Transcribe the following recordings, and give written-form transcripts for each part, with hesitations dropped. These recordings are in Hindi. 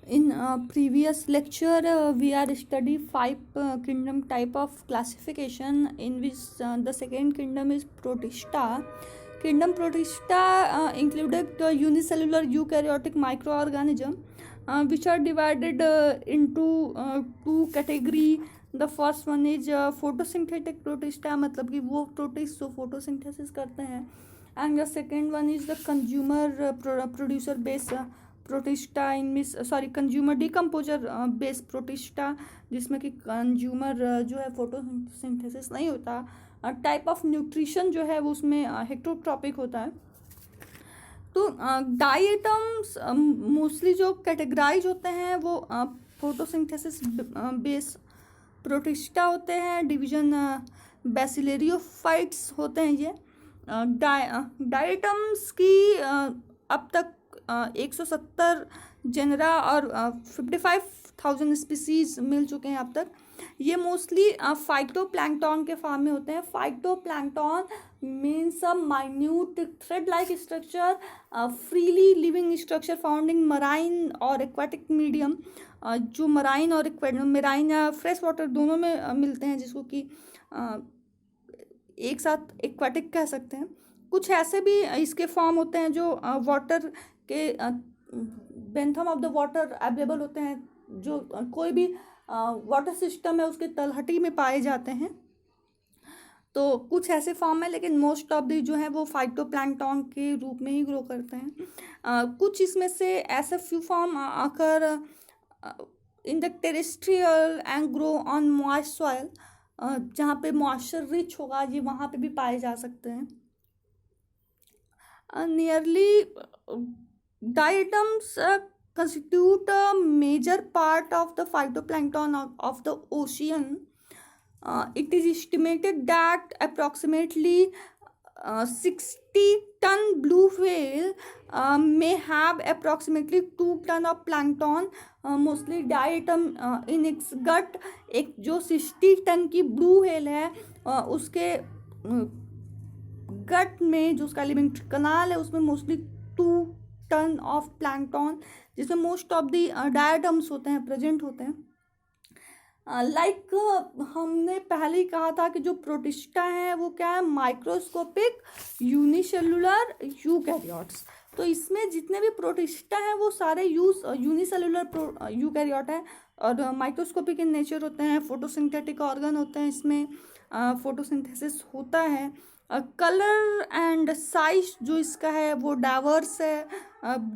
In previous lecture, we are study five kingdom type of classification, in which the second kingdom is Protista. Kingdom Protista included the unicellular eukaryotic microorganism, which are divided into two category. The first one is photosynthetic Protista, मतलब कि वो प्रोटिस्ट जो photosynthesis करते हैं, and the second one is the consumer producer based protista in miss sorry consumer decomposer based protista, जिसमें कि कंज्यूमर जो है फोटोसिंथेसिस नहीं होता, टाइप ऑफ न्यूट्रिशन जो है वो उसमें हेक्टोट्रॉपिक होता है। तो डाइटम्स मोस्टली जो कैटेगराइज होते हैं वो फोटोसिंथेसिस बेस्ड प्रोटिस्टा होते हैं। डिवीजन बैसिलेरियोफाइट्स होते हैं ये। डाइटम्स की अब तक 170 जेनरा और 55,000 स्पीसीज मिल चुके हैं अब तक। ये मोस्टली फाइटोप्लैंक्टन के फॉर्म में होते हैं। Phytoplankton means a minute thread like structure, freely living structure found in marine और एक्वाटिक मीडियम। जो मराइन और मेराइन या फ्रेश वाटर दोनों में मिलते हैं, जिसको कि एक साथ एक्वाटिक कह सकते हैं। कुछ ऐसे भी इसके फॉर्म होते हैं जो वाटर के Bentham of the water available होते हैं, जो कोई भी वाटर सिस्टम है उसके तलहटी में पाए जाते हैं। तो कुछ ऐसे फॉर्म है, लेकिन मोस्ट ऑफ दी जो है वो फाइटोप्लैंक्टन के रूप में ही ग्रो करते हैं। कुछ इसमें से ऐसे फ्यू फॉर्म आकर in the terrestrial and grow on moist soil, जहाँ पे मॉइस्चर रिच होगा ये वहाँ पे भी पाए जा सकते हैं। Nearly diatoms constitute a major part of the phytoplankton of the ocean. It is estimated that approximately 60-ton blue whale may have approximately 2 ton of plankton, mostly diatom in its gut. एक जो 60 टन की ब्लू व्हेल है उसके गट में जो उसका लिविंग कनाल है उसमें मोस्टली 2 टन ऑफ प्लैंक्टन, जिसमें मोस्ट ऑफ दी डायटम्स होते हैं, प्रेजेंट होते हैं। लाइक हमने पहले ही कहा था कि जो प्रोटिस्टा है वो क्या है, माइक्रोस्कोपिक यूनिसेलुलर यूकैरियोट्स। तो इसमें जितने भी प्रोटिस्टा हैं वो सारे यूनिसेलुलर यूकैरियोट है और माइक्रोस्कोपिक इन नेचर होते हैं। फोटोसिंथेटिक ऑर्गन होते हैं, इसमें फोटोसिंथेसिस होता है। कलर एंड साइज जो इसका है वो डाइवर्स है,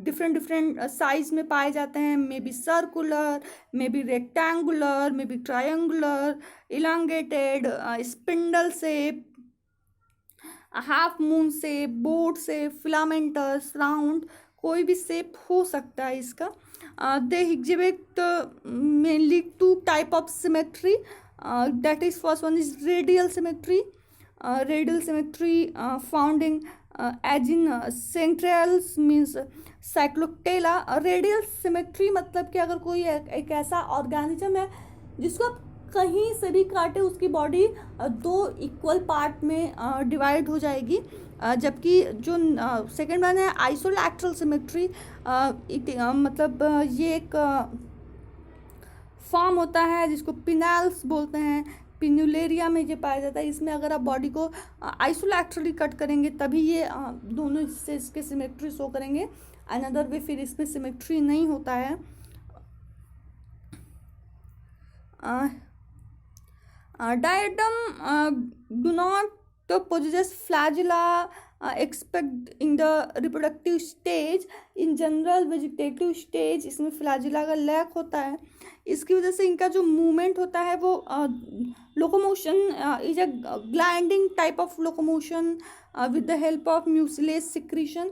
डिफरेंट साइज में पाए जाते हैं। May be circular, may be rectangular, may be triangular, elongated, spindle shape, half moon shape, boat shape, filamentous, round, कोई भी शेप हो सकता है इसका। They exhibit mainly 2 type of symmetry, that is first one is radial symmetry. Radial symmetry found in as in centrals means cycloptera. Radial symmetry मतलब कि अगर कोई एक ऐसा ऑर्गेनिज्म है जिसको आप कहीं से भी काटे उसकी बॉडी 2 इक्वल पार्ट में डिवाइड हो जाएगी। जबकि जो सेकेंड वन है आइसोलैटरल सिमेट्री, मतलब ये एक फॉर्म होता है जिसको पिनाल्स बोलते हैं, पिनुलेरिया में ये पाया जाता है। इसमें अगर आप बॉडी को आइसोलैटरली कट करेंगे तभी ये दोनों हिस्से इसके सिमेट्री शो करेंगे, अनदर वे फिर इसमें सिमेट्री नहीं होता है। Diatom do not possess flagella except in the reproductive stage. In general vegetative stage इसमें फ्लैजिला का लैक होता है। इसकी वजह से इनका जो मूवमेंट होता है वो locomotion is a gliding type of locomotion with the help of mucilage secretion.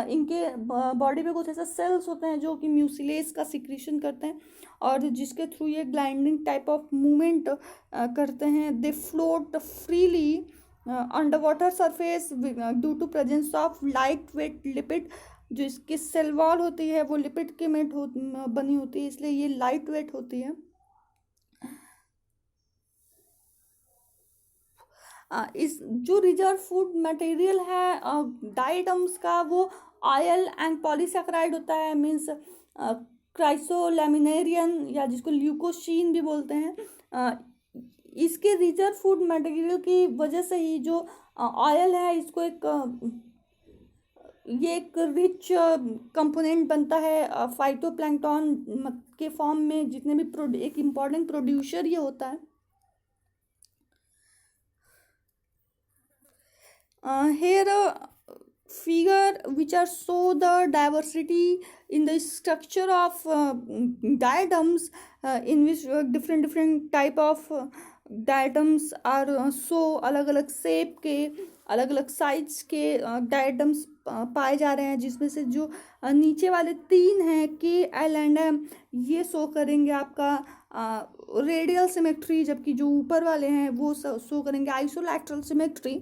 इनके बॉडी पे कुछ ऐसे सेल्स होते हैं जो कि म्यूसिलेज का सिक्रीशन करते हैं और जिसके थ्रू ये ग्लाइडिंग टाइप ऑफ मूवमेंट करते हैं। They float freely under water surface due to presence of light weight lipid. जो इसकी सेल वॉल होती है वो लिपिड के में बनी होती है, इसलिए ये लाइट वेट होती है। इस जो रिजर्व फूड मटेरियल है डाइटम्स का वो ऑयल एंड पॉलीसैकेराइड होता है, मीन्स क्राइसोलैमिनेरियन या जिसको ल्यूकोशीन भी बोलते हैं, इसके रिजर्व फूड मटेरियल की वजह से ही जो ऑयल है इसको ये एक रिच कंपोनेंट बनता है फाइटोप्लैंक्टन के फॉर्म में, जितने भी एक इम्पॉर्टेंट प्रोड्यूसर ये होता है। Here figure which are show the diversity in the structure of diatoms, in which different type of diatoms are so अलग अलग शेप के, अलग अलग साइज के डायटम्स पाए जा रहे हैं, जिसमें से जो नीचे वाले 3 हैं के, एल एंड एम, ये शो करेंगे आपका रेडियल सिमेट्री, जबकि जो ऊपर वाले हैं वो शो करेंगे आइसोलैटरल सिमेट्री।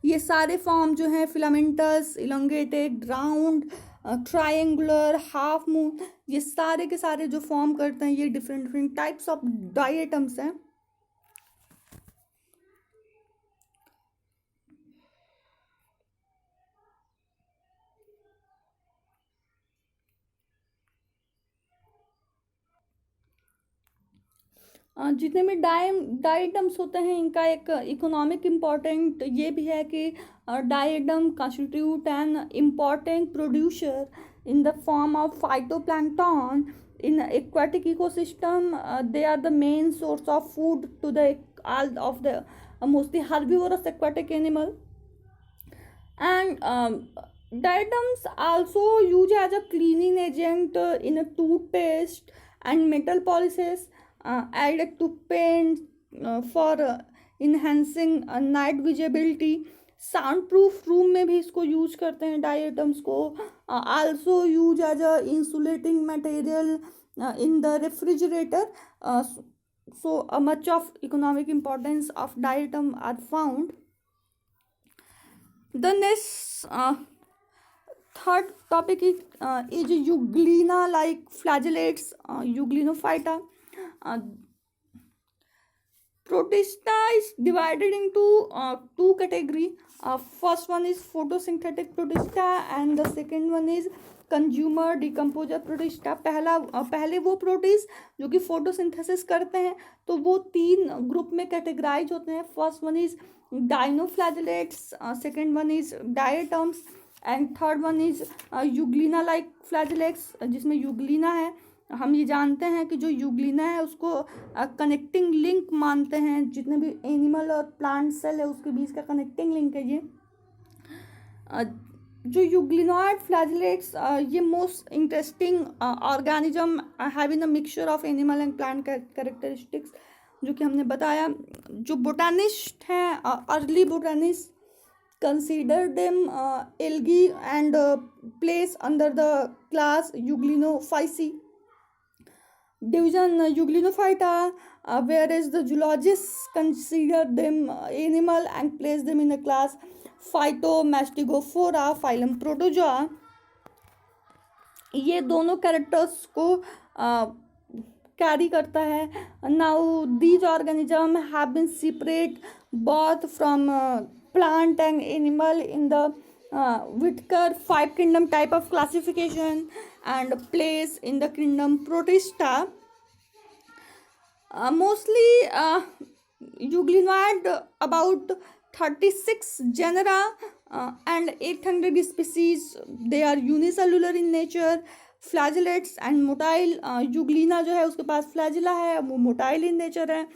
ये सारे फॉर्म जो हैं filamentous, elongated, round, triangular, half moon, ये सारे के सारे जो फॉर्म करते हैं ये डिफरेंट टाइप्स ऑफ डायटम्स हैं। जितने भी डाइटम्स होते हैं इनका एक इकोनॉमिक इम्पॉर्टेंट ये भी है कि diatom constitute an important producer in the form of phytoplankton in aquatic ecosystem. They are the main source of food to the of the mostly herbivorous aquatic animal. And diatoms also used as a cleaning agent in a toothpaste and metal polishes, added to paint for enhancing night visibility। Soundproof room में भी इसको यूज करते हैं डायटम्स को। Also use as a insulating material in the refrigerator. So much of economic importance of diatom are found. The next third topic is euglena-like flagellates, Euglenophyta. Protista is divided into 2 categories. First one is photosynthetic protista and the second one is consumer decomposer protista. पहले वो प्रोटिस्ट जो कि फोटोसिंथेसिस करते हैं, तो वो 3 ग्रुप में कैटेगराइज होते हैं। First one is dinoflagellates, second one is diatoms and third one is euglena like flagellates, जिसमें यूग्लिना है। हम ये जानते हैं कि जो यूग्लिना है उसको कनेक्टिंग लिंक मानते हैं, जितने भी एनिमल और प्लांट सेल है उसके बीच का कनेक्टिंग लिंक है ये। जो यूग्लिनॉइड फ्लैजेलेट्स ये most interesting organism having a mixture of animal and plant characteristics, जो कि हमने बताया। जो बोटानिस्ट हैं, early botanist consider them algae and place under the class Euglenophyceae. Division Euglenophyta, whereas the zoologists consider them animal and place them in the class Phytomastigophora, phylum Protozoa। ये दोनों कैरेक्टर्स को कैरी करता है। Now these organism have been separate both from plant and animal in the Whitaker 5 kingdom type of classification and place in the kingdom Protista। Mostly euglenoid about 36 genera and 800 species। They are unicellular in nature। Flagellates and motile, euglena जो है उसके पास फ्लैजिला है, वो मोटाइल इन नेचर है।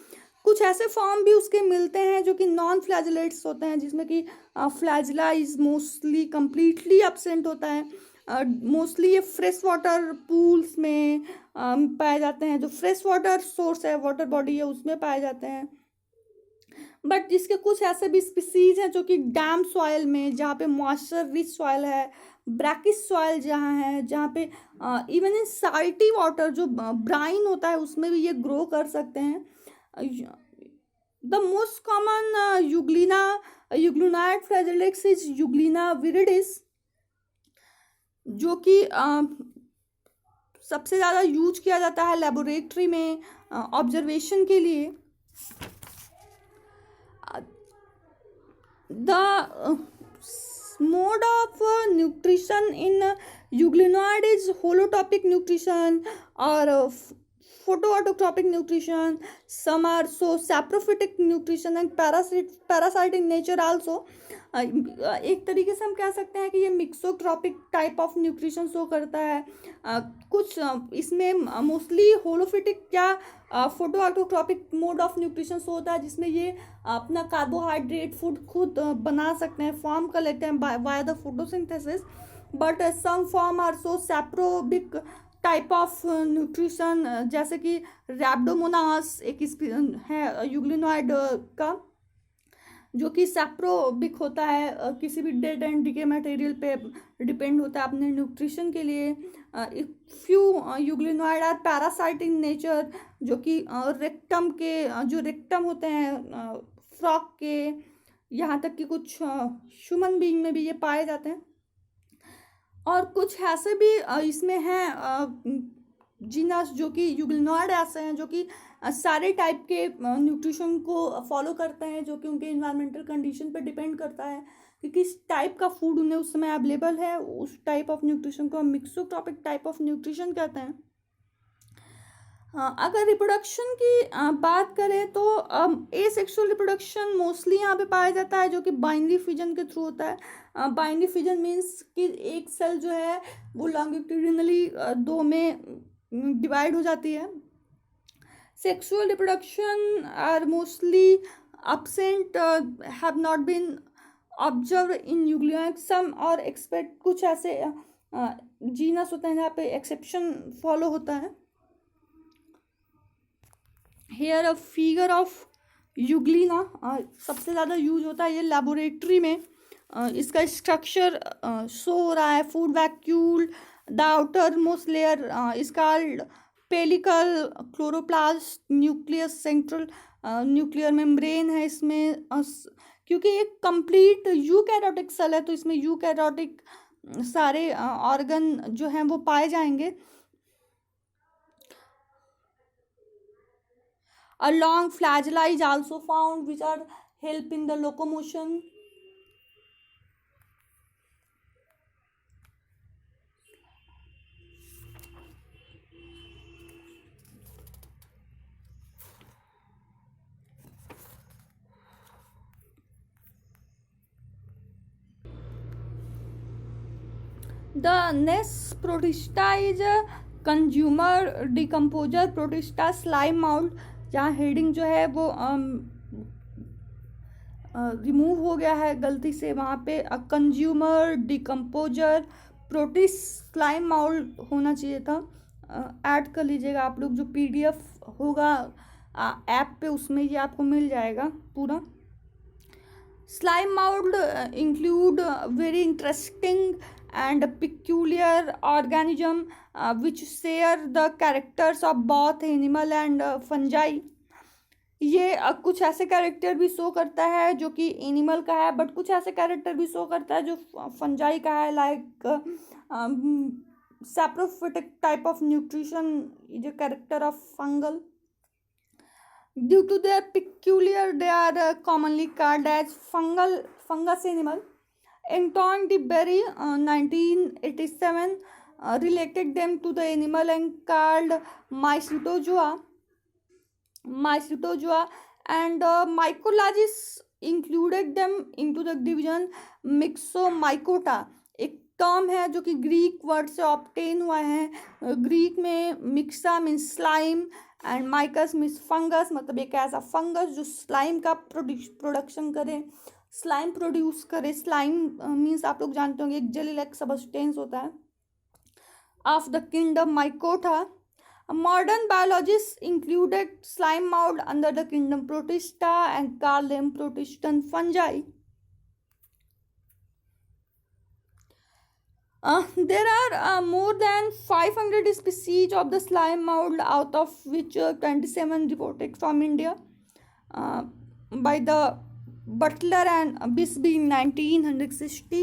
कुछ ऐसे फॉर्म भी उसके मिलते हैं जो कि नॉन फ्लैजिलेट्स होते हैं, जिसमें कि flagella is mostly completely absent होता है। मोस्टली ये फ्रेश वाटर पूल्स में पाए जाते हैं, जो फ्रेश वाटर सोर्स है, वाटर बॉडी है, उसमें पाए जाते हैं। बट इसके कुछ ऐसे भी स्पीसीज हैं जो कि डैम सॉइल में, जहाँ पे मॉइस्चर रिच सॉइल है, ब्रैकिश सॉइल जहाँ है, जहाँ पे इवन इन साल्टी वाटर जो ब्राइन होता है उसमें भी ये ग्रो कर सकते हैं। The most common euglenoid flagellates is euglena viridis, जो कि सबसे ज़्यादा यूज किया जाता है लेबोरेटरी में ऑब्जर्वेशन के लिए। The mode of nutrition in euglenoid is holotopic nutrition और photoautotropic nutrition. Some are so saprophytic nutrition and parasite in nature also. एक तरीके से हम कह सकते हैं कि ये mixotrophic type of nutrition show करता है. कुछ इसमें मोस्टली होलोफिटिक या फोटोऑटोट्रॉपिक मोड ऑफ न्यूट्रिशन शो होता है, जिसमें ये अपना कार्बोहाइड्रेट फूड खुद बना सकते हैं, फॉर्म कर लेते हैं by the photosynthesis. But some form are so saprobic type of nutrition, जैसे कि रैब्डोमोनास एक है यूग्लिनॉइड का, जो कि सैप्रोबिक होता है, किसी भी डेड एंड डिके मटेरियल पे डिपेंड होता है अपने न्यूट्रिशन के लिए. Few euglenoid are parasite in nature, जो कि रेक्टम के जो रेक्टम होते हैं फ्रॉग के, यहाँ तक कि कुछ ह्यूमन बीइंग में भी ये पाए जाते हैं. और कुछ ऐसे भी इसमें हैं जीनस जो कि यूग्लिनॉइड ऐसे हैं जो कि सारे टाइप के न्यूट्रिशन को फॉलो करते हैं, जो कि उनके इन्वायरमेंटल कंडीशन पर डिपेंड करता है कि किस टाइप का फूड उन्हें उस समय अवेलेबल है. उस टाइप ऑफ न्यूट्रिशन को हम मिक्सोट्रॉपिक टाइप ऑफ न्यूट्रिशन कहते हैं. अगर रिप्रोडक्शन की बात करें तो एसेक्सुअल रिप्रोडक्शन मोस्टली यहाँ पे पाया जाता है, जो कि बाइनरी फिजन के थ्रू होता है. बाइनरी फिजन मीन्स कि एक सेल जो है वो लॉन्गिट्यूडिनली दो में डिवाइड हो जाती है. Sexual reproduction are mostly absent, have not been observed in euglenoid. Some और एक्सपेक्ट कुछ ऐसे जीनस होते हैं जहाँ पे एक्सेप्शन फॉलो होता है. Here a figure of euglena सबसे ज़्यादा यूज होता है ये लेबोरेटरी में. इसका स्ट्रक्चर शो हो रहा है. Food vacuole, the outer most layer is called pellicle, chloroplast, nucleus, central nuclear membrane है इसमें. क्योंकि एक कंप्लीट यूकैरियोटिक सेल है तो इसमें यूकैरियोटिक सारे ऑर्गन जो हैं वो पाए जाएंगे. A long flagella is also found, which are help in the locomotion. The next protista is a consumer decomposer protista slime mold, जहाँ हेडिंग जो है वो रिमूव हो गया है गलती से वहाँ पे. Consumer decomposer protist slime mould होना चाहिए था. ऐड कर लीजिएगा आप लोग, जो PDF होगा ऐप पे उसमें ये आपको मिल जाएगा पूरा. Slime mould include very interesting and peculiar organism which share the characters of both animal and fungi. ये कुछ ऐसे कैरेक्टर भी शो करता है जो कि एनिमल का है, बट कुछ ऐसे कैरेक्टर भी शो करता है जो फंजाई का है, like saprophytic type of nutrition, जो character of fungal. Due to their peculiar they are commonly called as fungus animal. Anton de Berry 1987 related them to the animal and called Mycetozoa, and mycologists included them into the division Myxomycota. एक टर्म है जो कि ग्रीक वर्ड से ऑब्टेन हुआ है. ग्रीक में myxa means slime and mykes means fungus, मतलब एक ऐसा फंगस जो स्लाइम का प्रोडक्शन करे, स्लाइम प्रोड्यूस करे. स्लाइम मीन्स आप लोग जानते होंगे एक जेली लाइक सबस्टेंस होता है. Of the kingdom Mycota. Modern biologist included slime mould under the kingdom Protista and called them protistan fungi. There are more than 500 species of the slime mold, out of which 27 reported from India by the Butler and Bisbee in 1960.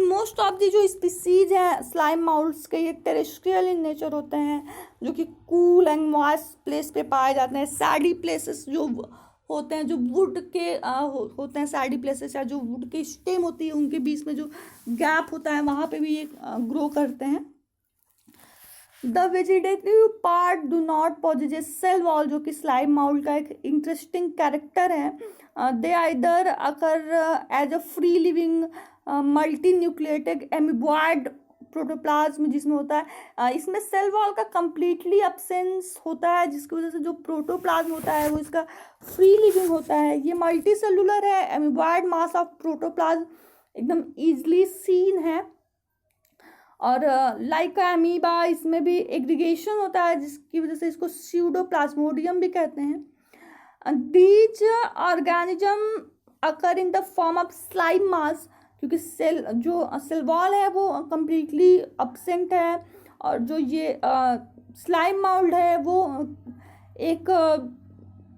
Most of the जो स्पीसीज हैं स्लाइम माउल्ड्स के, ये टेरेस्ट्रियल इन नेचर होते हैं, जो कि कूल एंड मॉइस्ट प्लेस पे पाए जाते हैं. सैडी प्लेसेस जो होते हैं जो वुड के होते हैं सैडी प्लेसेस, या जो वुड के स्टेम होती है उनके बीच में जो गैप होता है वहाँ पे भी ये ग्रो करते हैं। The vegetative part do not possess cell wall, जो कि स्लाइम माउल्ट का एक इंटरेस्टिंग कैरेक्टर है। They either occur as a free living multinucleated amoeboid protoplasm, जिसमें होता है इसमें सेल वॉल का कंप्लीटली अब्सेंस होता है, जिसकी वजह से जो प्रोटोप्लाज्म होता है वो इसका फ्री लिविंग होता है। ये मल्टी सेलुलर है, एमिबॉइड मास ऑफ प्रोटोप्लाज्म एकदम ईजली सीन है। और लाइक अमीबा, इसमें भी एग्रीगेशन होता है जिसकी वजह से इसको स्यूडोप्लाज्मोडियम भी कहते हैं। These organism occur in the form of slime mass, क्योंकि सेल वॉल है वो कम्प्लीटली अब्सेंट है, और जो ये स्लाइम माउल्ड है वो एक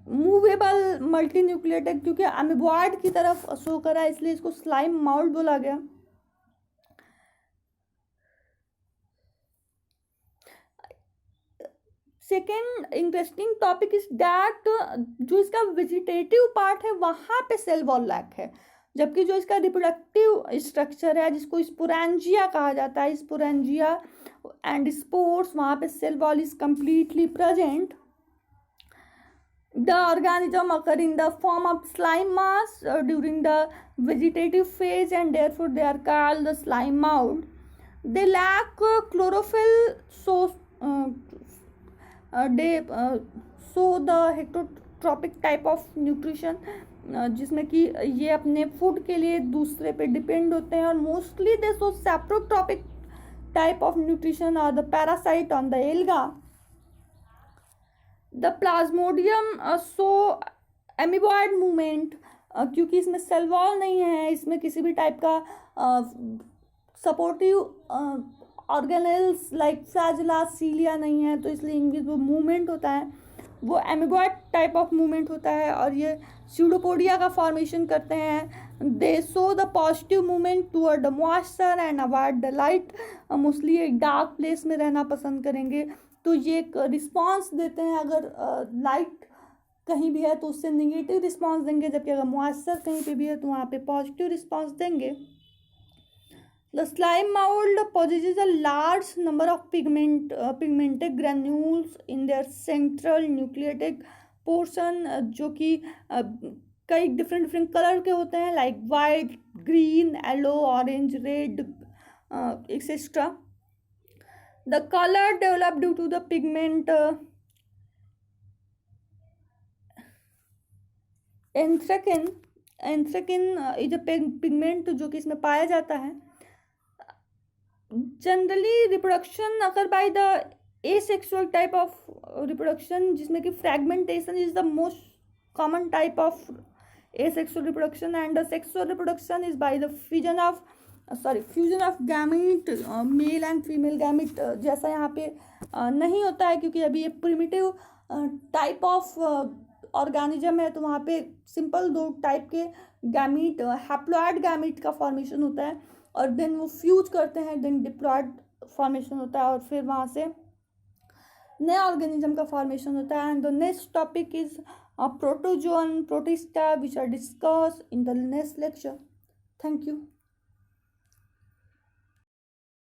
मूवेबल मल्टी न्यूक्लिएटेड, क्योंकि अमीबॉइड की तरफ शो करा है इसलिए इसको स्लाइम माउल्ड बोला गया। Second interesting topic is that जो इसका वेजिटेटिव पार्ट है वहाँ पे सेल वॉल लैक है, जबकि जो इसका रिप्रोडक्टिव स्ट्रक्चर है जिसको स्पोरेंजिया कहा जाता है, स्पोरेंजिया एंड स्पोर्स, वहाँ पे cell wall is completely present. The organism occur in the form of slime mass during the vegetative phase and therefore they are called the slime mould. They lack chlorophyll so the heterotrophic type of nutrition, जिसमें कि ये अपने फूड के लिए दूसरे पे डिपेंड होते हैं, और mostly they show saprotrophic type of nutrition और the parasite on the alga. The plasmodium show amoeboid movement, क्योंकि इसमें सेल वॉल नहीं है, इसमें किसी भी टाइप का सपोर्टिव ऑर्गेनेल्स लाइक फ्लैजिला सीलिया नहीं है, तो इसलिए इनकी जो मूवमेंट होता है वो एमिबॉइड टाइप ऑफ मूवमेंट होता है, और ये स्यूडोपोडिया का फॉर्मेशन करते हैं। दे show the positive movement toward the moisture and avoid the light, mostly एक डार्क प्लेस में रहना पसंद करेंगे, तो ये एक रिस्पॉन्स देते हैं। अगर लाइट कहीं भी है तो उससे निगेटिव रिस्पॉन्स देंगे, जबकि अगर मॉइस्चर कहीं पे भी है तो वहाँ पे पॉजिटिव रिस्पॉन्स देंगे। The slime mold possesses a large number of pigmented granules in their central nucleated portion, जो कि कई डिफरेंट कलर के होते हैं, like white, green, yellow, orange, red etcetera. The colour develop due to the pigment anthraquinone. Anthraquinone is a pigment जो कि इसमें पाया जाता है। Generally reproduction occur by the asexual type of reproduction, जिसमें कि fragmentation is the most common type of asexual reproduction, and the sexual reproduction is by the fusion of gamete, male and female gamete, जैसा यहाँ पे नहीं होता है क्योंकि अभी ये प्रिमिटिव टाइप ऑफ ऑर्गेनिज्म है, तो वहाँ पे सिंपल दो टाइप के गैमीट, हैप्लॉइड गैमीट का फॉर्मेशन होता है, और देन वो फ्यूज करते हैं, देन डिप्लॉइड फॉर्मेशन होता है, और फिर वहाँ से नए ऑर्गेनिज्म का फॉर्मेशन होता है। And the next topic is protozoan, protista, which are discuss in the next lecture. Thank you.